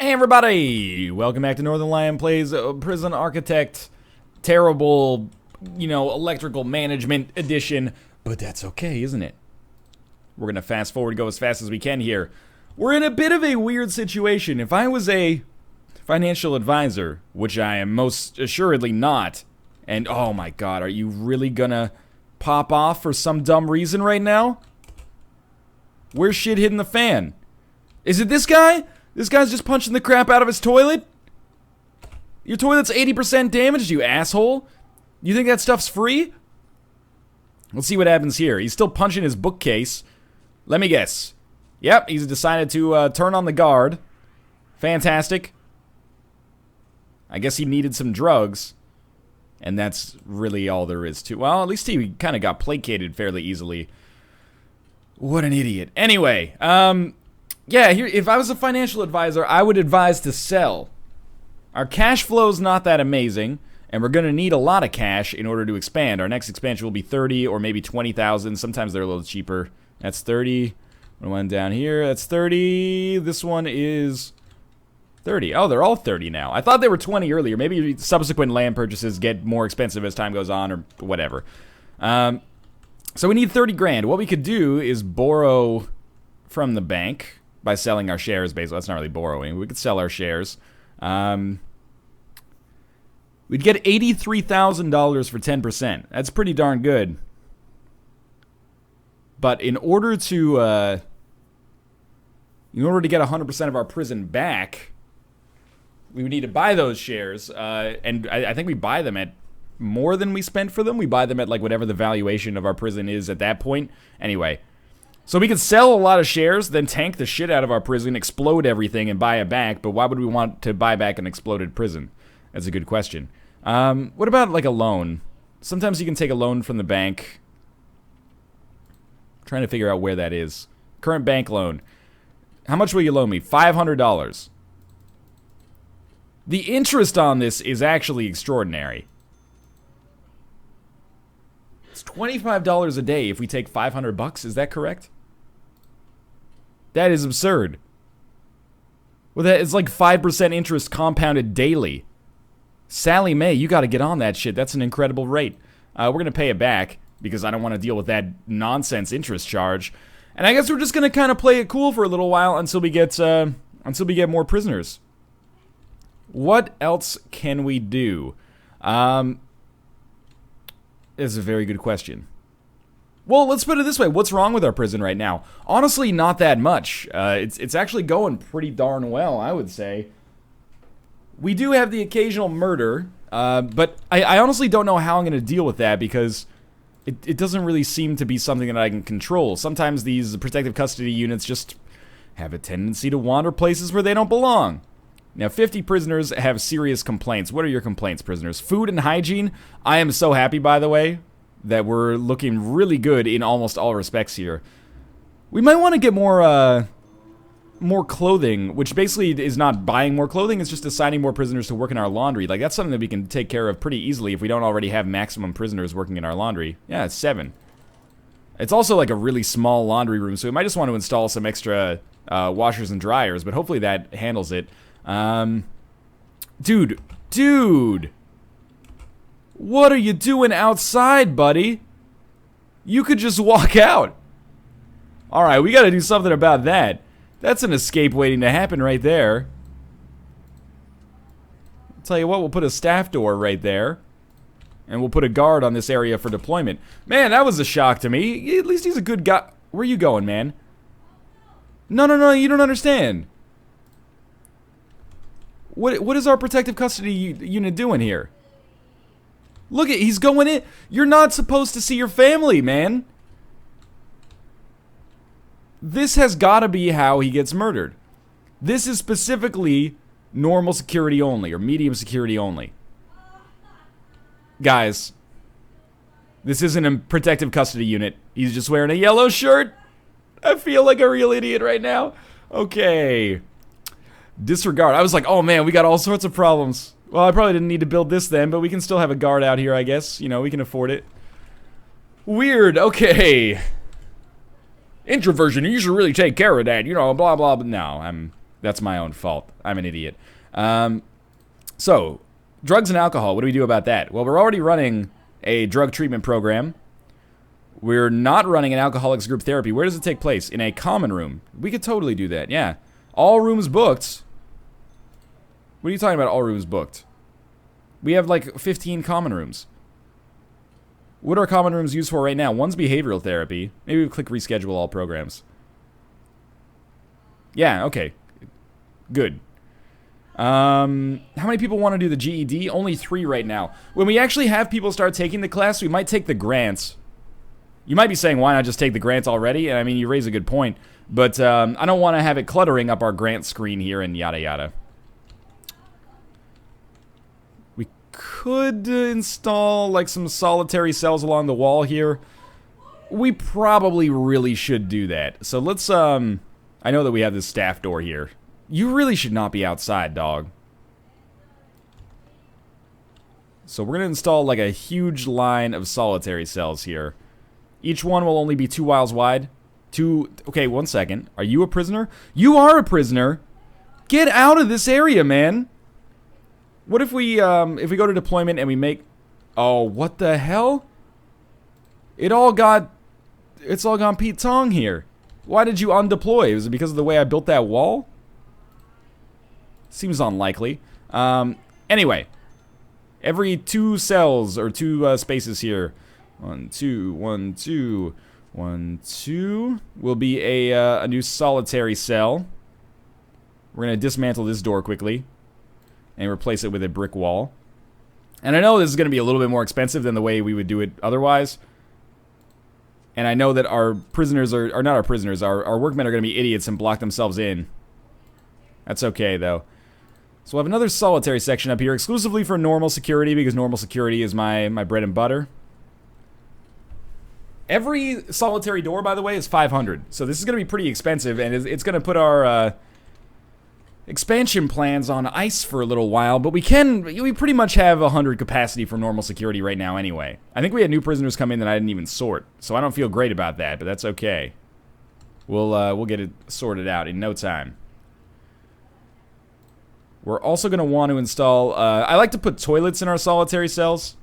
Hey everybody! Welcome back to Northernlion Plays Prison Architect, terrible, electrical management edition. But that's okay, isn't it? We're gonna fast forward, go as fast as we can here. We're in a bit of a weird situation. If I was a financial advisor, which I am most assuredly not, and oh my god, are you really gonna pop off for some dumb reason right now? Where's shit hitting the fan? Is it this guy? This guy's just punching the crap out of his toilet? Your toilet's 80% damaged, you asshole. You think that stuff's free? Let's see what happens here. He's still punching his bookcase. Let me guess. Yep, he's decided to turn on the guard. Fantastic. I guess he needed some drugs. And that's really all there is to... Well, at least he kind of got placated fairly easily. What an idiot. Anyway, yeah, here, if I was a financial advisor, I would advise to sell. Our cash flow's not that amazing, and we're going to need a lot of cash in order to expand. Our next expansion will be 30 or maybe 20,000. Sometimes they're a little cheaper. That's 30. One down here, that's 30. This one is 30. Oh, they're all 30 now. I thought they were 20 earlier. Maybe subsequent land purchases get more expensive as time goes on or whatever. So we need 30 grand. What we could do is borrow from the bank by selling our shares, basically. That's not really borrowing. We could sell our shares. We'd get $83,000 for 10%. That's pretty darn good. But in order to get 100% of our prison back, we would need to buy those shares. And I think we buy them at more than we spent for them. We buy them at like whatever the valuation of our prison is at that point. Anyway. So we could sell a lot of shares, then tank the shit out of our prison, explode everything, and buy it back. But why would we want to buy back an exploded prison? That's a good question. What about, like, a loan? Sometimes you can take a loan from the bank. I'm trying to figure out where that is. Current bank loan. How much will you loan me? $500. The interest on this is actually extraordinary. It's $25 a day if we take $500. Is that correct? That is absurd. Well, that is like 5% interest compounded daily. Sally Mae, you got to get on that shit. That's an incredible rate. We're going to pay it back because I don't want to deal with that nonsense interest charge. And I guess we're just going to kind of play it cool for a little while until we get more prisoners. What else can we do? This is a very good question. Well, let's put it this way. What's wrong with our prison right now? Honestly, not that much. It's actually going pretty darn well, I would say. We do have the occasional murder, but I honestly don't know how I'm going to deal with that because it doesn't really seem to be something that I can control. Sometimes these protective custody units just have a tendency to wander places where they don't belong. Now, 50 prisoners have serious complaints. What are your complaints, prisoners? Food and hygiene? I am so happy, by the way, that we're looking really good in almost all respects here. We might want to get more clothing, which basically is not buying more clothing, it's just assigning more prisoners to work in our laundry. Like, that's something that we can take care of pretty easily if we don't already have maximum prisoners working in our laundry. Yeah, it's 7. It's also like a really small laundry room, so we might just want to install some extra washers and dryers, but hopefully that handles it. Dude! What are you doing outside, buddy? You could just walk out. Alright, we gotta do something about that. That's an escape waiting to happen right there. I'll tell you what, we'll put a staff door right there. And we'll put a guard on this area for deployment. Man, that was a shock to me. At least he's a good guy. Where are you going, man? No, you don't understand. What is our protective custody unit doing here? Look at, he's going in. You're not supposed to see your family, man. This has got to be how he gets murdered. This is specifically normal security only, or medium security only. Guys, this isn't a protective custody unit. He's just wearing a yellow shirt. I feel like a real idiot right now. Okay. Disregard. I was like, oh man, we got all sorts of problems. Well, I probably didn't need to build this then, but we can still have a guard out here, I guess. You know, we can afford it. Weird. Okay. Introversion, you should really take care of that. You know, blah, blah, blah. No, That's my own fault. I'm an idiot. So, drugs and alcohol, what do we do about that? Well, we're already running a drug treatment program. We're not running an alcoholics group therapy. Where does it take place? In a common room. We could totally do that, yeah. All rooms booked. What are you talking about, all rooms booked? We have like 15 common rooms. What are common rooms used for right now? One's behavioral therapy. Maybe we click reschedule all programs. Yeah, okay. Good. How many people want to do the GED? Only 3 right now. When we actually have people start taking the class, we might take the grants. You might be saying, why not just take the grants already? And I mean, you raise a good point. But I don't want to have it cluttering up our grant screen here and yada yada. We could install like some solitary cells along the wall here. We probably really should do that. So let's, I know that we have this staff door here. You really should not be outside, dog. So we're going to install like a huge line of solitary cells here. Each one will only be 2 miles wide. Okay, 1 second. Are you a prisoner? You are a prisoner. Get out of this area, man. What if we go to deployment and we make... Oh, what the hell? It's all gone Pete Tong here. Why did you undeploy? Was it because of the way I built that wall? Seems unlikely. Anyway. Every 2 cells, or 2 spaces here. 1, 2, 1, 2, 1, 2. Will be a new solitary cell. We're going to dismantle this door quickly. And replace it with a brick wall. And I know this is going to be a little bit more expensive than the way we would do it otherwise. And I know that our prisoners are not our prisoners. Our workmen are going to be idiots and block themselves in. That's okay, though. So we'll have another solitary section up here, exclusively for normal security, because normal security is my bread and butter. Every solitary door, by the way, is 500. So this is going to be pretty expensive, and it's going to put our expansion plans on ice for a little while. But we pretty much have 100 capacity for normal security right now anyway. I think we had new prisoners come in that I didn't even sort, so I don't feel great about that, but that's okay. We'll get it sorted out in no time. We're also going to want to install... I like to put toilets in our solitary cells.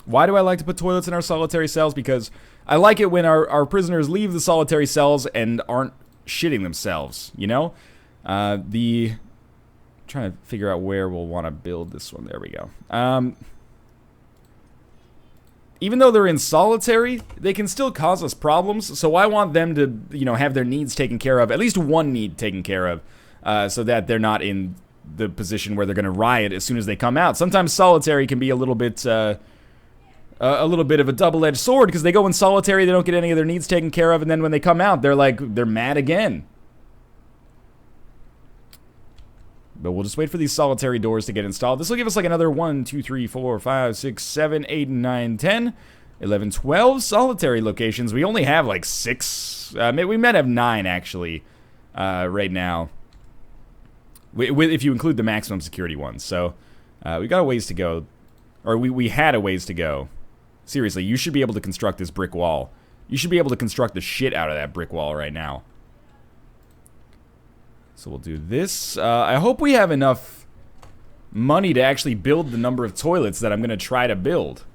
Why do I like to put toilets in our solitary cells? Because I like it when our prisoners leave the solitary cells and aren't shitting themselves, you know? Trying to figure out where we'll want to build this one. There we go. Even though they're in solitary, they can still cause us problems. So I want them to, you know, have their needs taken care of. At least one need taken care of. So that they're not in the position where they're going to riot as soon as they come out. Sometimes solitary can be a little bit of a double-edged sword, because they go in solitary, they don't get any of their needs taken care of, and then when they come out, they're mad again. But we'll just wait for these solitary doors to get installed. This will give us like another 1, 2, 3, 4, 5, 6, 7, 8, 9, 10, 11, 12 solitary locations. We only have like 6. We might have 9 actually right now. If you include the maximum security ones. So, we got a ways to go. Or we had a ways to go. Seriously, you should be able to construct this brick wall. You should be able to construct the shit out of that brick wall right now. So we'll do this. I hope we have enough money to actually build the number of toilets that I'm going to try to build.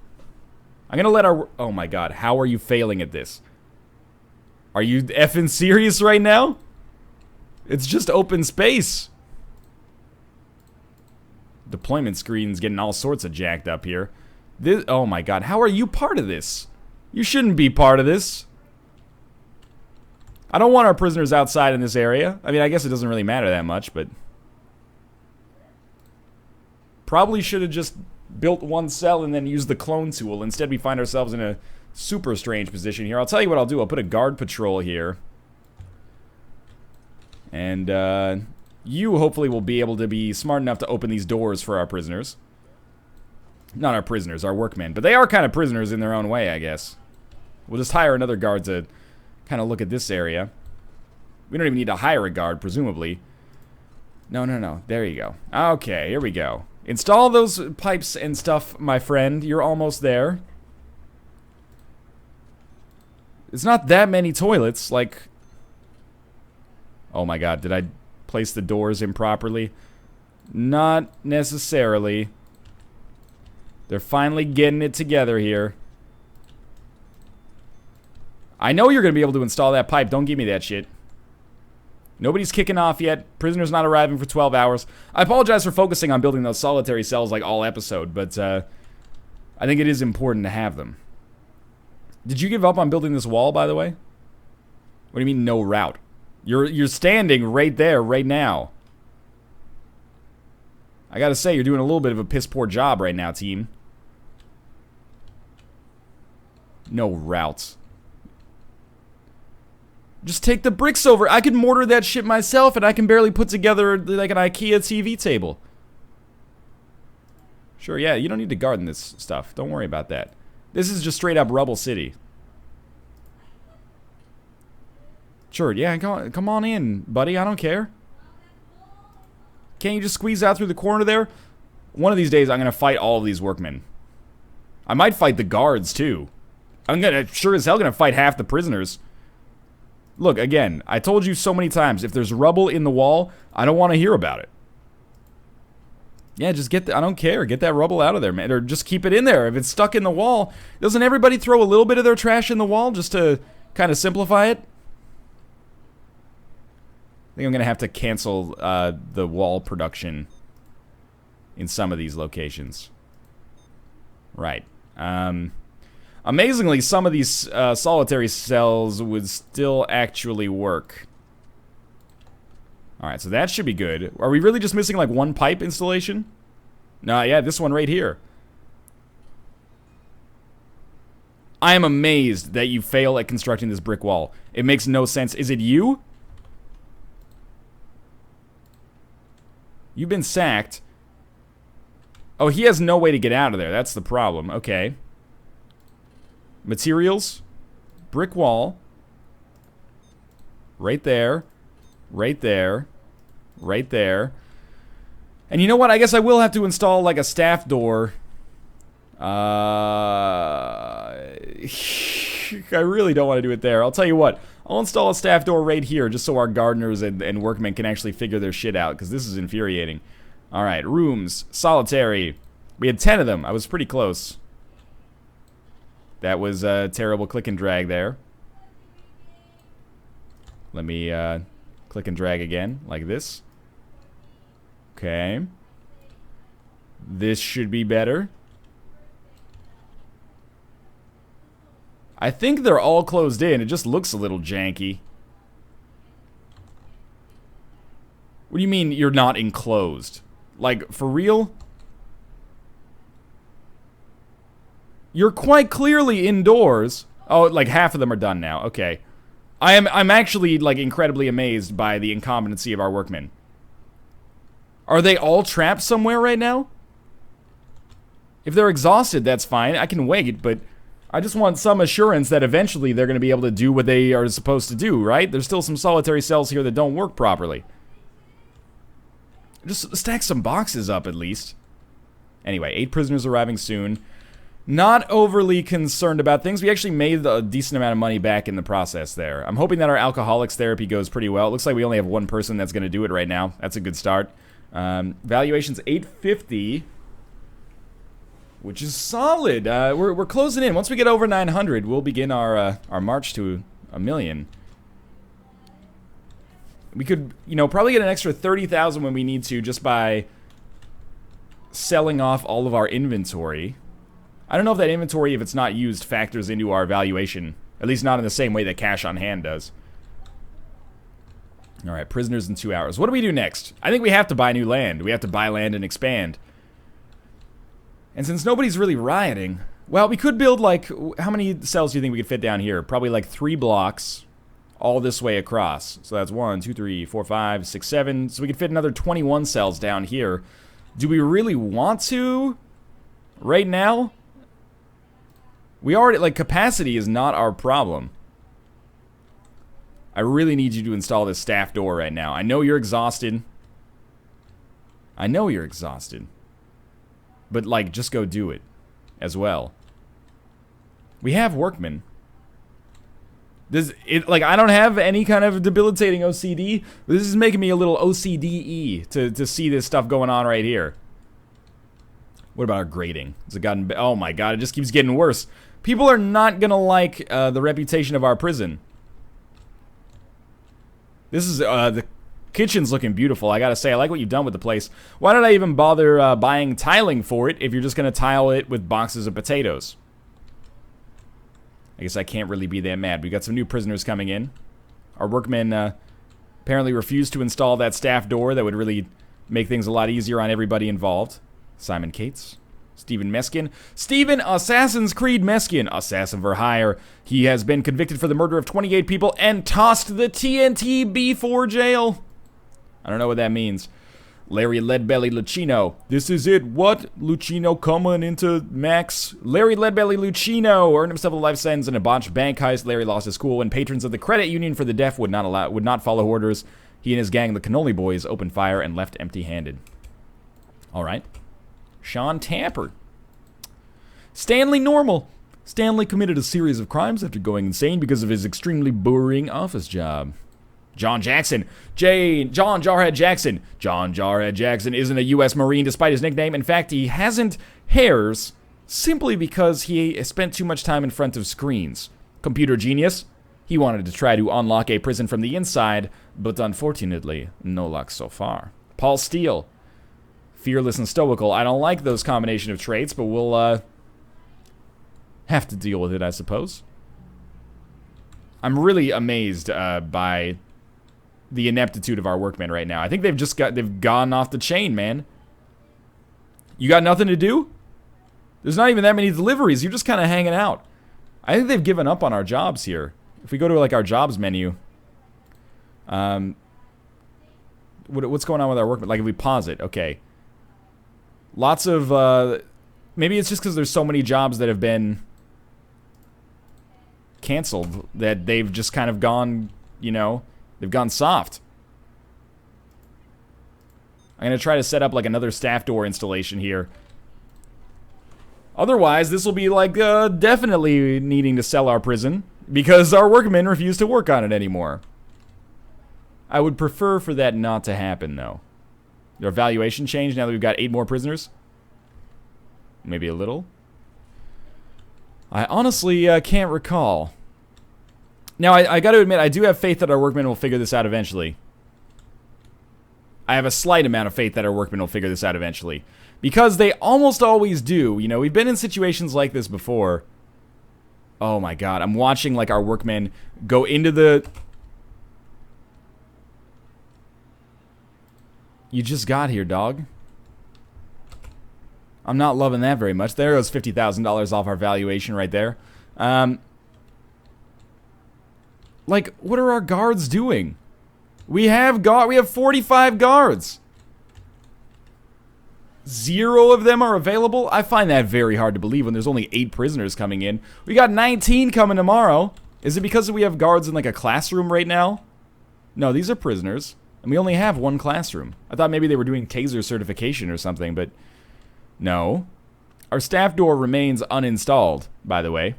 I'm going to let our... Oh my god, how are you failing at this? Are you effing serious right now? It's just open space. Deployment screen's getting all sorts of jacked up here. Oh my god, how are you part of this? You shouldn't be part of this. I don't want our prisoners outside in this area. I mean, I guess it doesn't really matter that much, but... Probably should have just built one cell and then used the clone tool. Instead, we find ourselves in a super strange position here. I'll tell you what I'll do. I'll put a guard patrol here. And, you hopefully will be able to be smart enough to open these doors for our prisoners. Not our prisoners, our workmen. But they are kind of prisoners in their own way, I guess. We'll just hire another guard to kind of look at this area. We don't even need to hire a guard, presumably. No. There you go. Okay, here we go. Install those pipes and stuff, my friend. You're almost there. It's not that many toilets, like... Oh my god, did I place the doors improperly. Not necessarily. They're finally getting it together here. I know you're going to be able to install that pipe. Don't give me that shit. Nobody's kicking off yet. Prisoner's not arriving for 12 hours. I apologize for focusing on building those solitary cells like all episode, but I think it is important to have them. Did you give up on building this wall, by the way? What do you mean, no route? You're standing right there, right now. I gotta say, you're doing a little bit of a piss-poor job right now, team. No routes. Just take the bricks over. I could mortar that shit myself, and I can barely put together like an IKEA TV table. Sure, yeah, you don't need to garden this stuff. Don't worry about that. This is just straight up Rubble City. Sure, yeah, come on in, buddy. I don't care. Can't you just squeeze out through the corner there? One of these days, I'm gonna fight all of these workmen. I might fight the guards, too. I'm sure as hell gonna fight half the prisoners. Look, again, I told you so many times, if there's rubble in the wall, I don't want to hear about it. Yeah, just get I don't care. Get that rubble out of there, man. Or just keep it in there. If it's stuck in the wall, doesn't everybody throw a little bit of their trash in the wall just to kind of simplify it? I think I'm going to have to cancel the wall production in some of these locations. Right. Amazingly, some of these solitary cells would still actually work. Alright, so that should be good. Are we really just missing like one pipe installation? No, yeah, this one right here. I am amazed that you fail at constructing this brick wall. It makes no sense. Is it you? You've been sacked. Oh, he has no way to get out of there. That's the problem. Okay. Materials. Brick wall. Right there. Right there. Right there. And you know what? I guess I will have to install like a staff door. I really don't want to do it there. I'll tell you what. I'll install a staff door right here just so our gardeners and workmen can actually figure their shit out, because this is infuriating. Alright, rooms. Solitary. We had 10 of them. I was pretty close. That was a terrible click and drag there. Let me click and drag again, like this. Okay. This should be better. I think they're all closed in. It just looks a little janky. What do you mean you're not enclosed? Like, for real? You're quite clearly indoors. Oh, like half of them are done now. Okay. I'm actually, like, incredibly amazed by the incompetency of our workmen. Are they all trapped somewhere right now? If they're exhausted, that's fine. I can wait, but I just want some assurance that eventually they're going to be able to do what they are supposed to do, right? There's still some solitary cells here that don't work properly. Just stack some boxes up, at least. Anyway, 8 prisoners arriving soon. Not overly concerned about things. We actually made a decent amount of money back in the process there. I'm hoping that our alcoholics therapy goes pretty well. It looks like we only have one person that's going to do it right now. That's a good start. Valuation's 850, which is solid. We're closing in. Once we get over 900, we'll begin our march to 1 million. We could, you know, probably get an extra 30,000 when we need to just by selling off all of our inventory. I don't know if that inventory, if it's not used, factors into our valuation. At least not in the same way that cash on hand does. Alright, prisoners in 2 hours. What do we do next? I think we have to buy new land. We have to buy land and expand. And since nobody's really rioting, well, we could build, like, how many cells do you think we could fit down here? Probably like 3 blocks all this way across. So that's 1, 2, 3, 4, 5, 6, 7. So we could fit another 21 cells down here. Do we really want to? Right now? We already, like, capacity is not our problem. I really need you to install this staff door right now. I know you're exhausted. I know you're exhausted. But, like, just go do it as well. We have workmen. Like, I don't have any kind of debilitating OCD. But this is making me a little OCD-y to see this stuff going on right here. What about our grading? Has it gotten... Oh my god, it just keeps getting worse. People are not gonna like the reputation of our prison. This is... the kitchen's looking beautiful, I gotta say. I like what you've done with the place. Why did I even bother buying tiling for it if you're just gonna tile it with boxes of potatoes? I guess I can't really be that mad. We got some new prisoners coming in. Our workmen apparently refused to install that staff door that would really make things a lot easier on everybody involved. Simon Cates, Stephen Meskin. Stephen Assassin's Creed Meskin, assassin for hire. He has been convicted for the murder of 28 people and tossed the TNT B4 jail. I don't know what that means. Larry Leadbelly Lucchino. This is it. What? Lucchino coming into Max? Larry Leadbelly Lucchino earned himself a life sentence in a botched bank heist. Larry lost his cool when patrons of the Credit Union for the Deaf would not follow orders. He and his gang, the Cannoli Boys, opened fire and left empty-handed. All right. Sean Tamper. Stanley Normal. Stanley committed a series of crimes after going insane because of his extremely boring office job. John Jackson. John Jarhead Jackson. John Jarhead Jackson isn't a U.S. Marine despite his nickname. In fact, he hasn't hairs simply because he spent too much time in front of screens. Computer genius. He wanted to try to unlock a prison from the inside, but unfortunately, no luck so far. Paul Steele. Fearless and stoical. I don't like those combination of traits, but we'll have to deal with it, I suppose. I'm really amazed by the ineptitude of our workmen right now. I think they've gone off the chain, man. You got nothing to do? There's not even that many deliveries. You're just kind of hanging out. I think they've given up on our jobs here. If we go to like our jobs menu, what's going on with our workmen? Like if we pause it, okay. Lots of maybe it's just because there's so many jobs that have been canceled that they've just kind of gone, you know, they've gone soft. I'm going to try to set up like another staff door installation here. Otherwise, this will be like definitely needing to sell our prison because our workmen refuse to work on it anymore. I would prefer for that not to happen, though. Their valuation changed now that we've got 8 more prisoners? Maybe a little? I honestly can't recall. Now, I got to admit, I do have faith that our workmen will figure this out eventually. I have a slight amount of faith that our workmen will figure this out eventually. Because they almost always do. You know, we've been in situations like this before. Oh my god, I'm watching like our workmen go into the... You just got here, dog. I'm not loving that very much. There goes $50,000 off our valuation right there. Like, what are our guards doing? We have 45 guards. 0 of them are available? I find that very hard to believe when there's only 8 prisoners coming in. We got 19 coming tomorrow. Is it because we have guards in like a classroom right now? No, these are prisoners. And we only have 1 classroom. I thought maybe they were doing taser certification or something, but no. Our staff door remains uninstalled, by the way.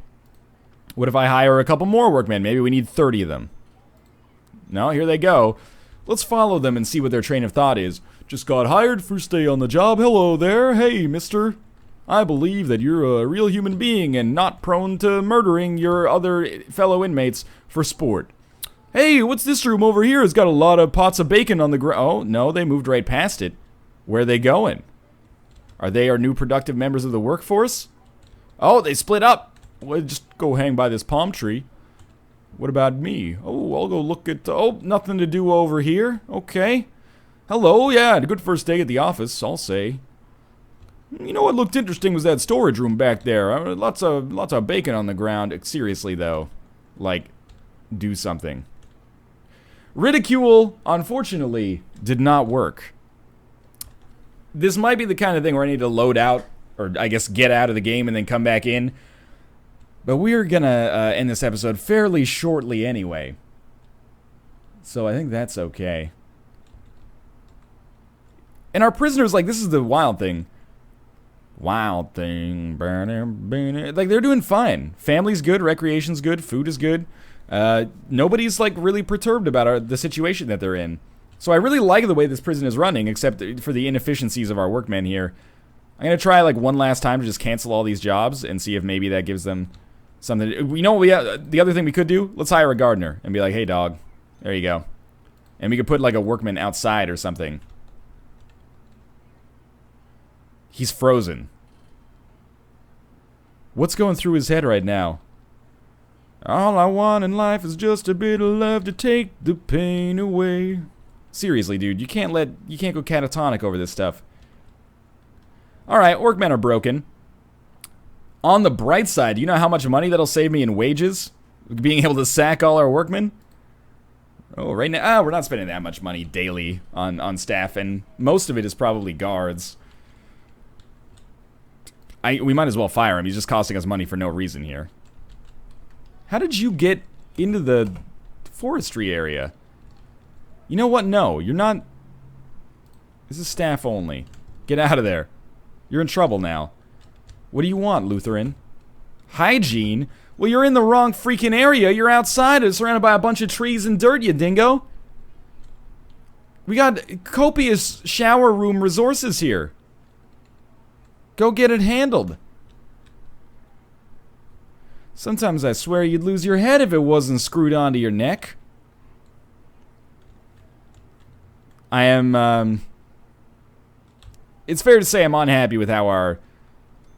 What if I hire a couple more workmen? Maybe we need 30 of them. No, here they go. Let's follow them and see what their train of thought is. Just got hired, first day on the job. Hello there. Hey, mister. I believe that you're a real human being and not prone to murdering your other fellow inmates for sport. Hey, what's this room over here? It's got a lot of pots of bacon on the ground. Oh, no, they moved right past it. Where are they going? Are they our new productive members of the workforce? Oh, they split up. Well, just go hang by this palm tree. What about me? Oh, I'll go look at... Oh, nothing to do over here. Okay. Hello, yeah, a good first day at the office, I'll say. You know what looked interesting was that storage room back there. Lots of bacon on the ground. Seriously, though. Like, do something. Ridicule, unfortunately, did not work. This might be the kind of thing where I need to load out, or I guess get out of the game and then come back in. But we're gonna end this episode fairly shortly anyway. So I think that's okay. And our prisoners, like, this is the wild thing. Wild thing. Like, they're doing fine. Family's good, recreation's good, food is good. Nobody's, like, really perturbed about the situation that they're in. So I really like the way this prison is running, except for the inefficiencies of our workmen here. I'm going to try, like, one last time to just cancel all these jobs and see if maybe that gives them something. You know what the other thing we could do? Let's hire a gardener and be like, hey, dog, there you go. And we could put, like, a workman outside or something. He's frozen. What's going through his head right now? All I want in life is just a bit of love to take the pain away. Seriously, dude, you can't go catatonic over this stuff. Alright, workmen are broken. On the bright side, do you know how much money that'll save me in wages? Being able to sack all our workmen? Oh, right now, we're not spending that much money daily on staff, and most of it is probably guards. We might as well fire him. He's just costing us money for no reason here. How did you get into the forestry area? You know what? No, you're not. This is staff only. Get out of there. You're in trouble now. What do you want, Lutheran? Hygiene? Well, you're in the wrong freaking area. You're outside. It's surrounded by a bunch of trees and dirt, you dingo. We got copious shower room resources here. Go get it handled. Sometimes I swear you'd lose your head if it wasn't screwed onto your neck. I am, it's fair to say I'm unhappy with how our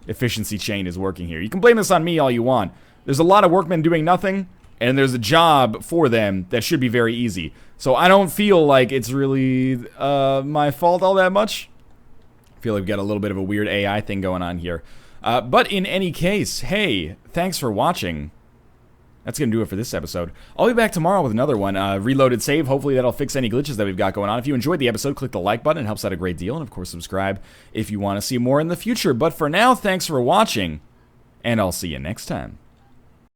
efficiency chain is working here. You can blame this on me all you want. There's a lot of workmen doing nothing, and there's a job for them that should be very easy. So I don't feel like it's really my fault all that much. I feel like we've got a little bit of a weird AI thing going on here. But in any case, hey, thanks for watching. That's going to do it for this episode. I'll be back tomorrow with another one. Reloaded save. Hopefully that'll fix any glitches that we've got going on. If you enjoyed the episode, click the like button. It helps out a great deal. And of course, subscribe if you want to see more in the future. But for now, thanks for watching. And I'll see you next time.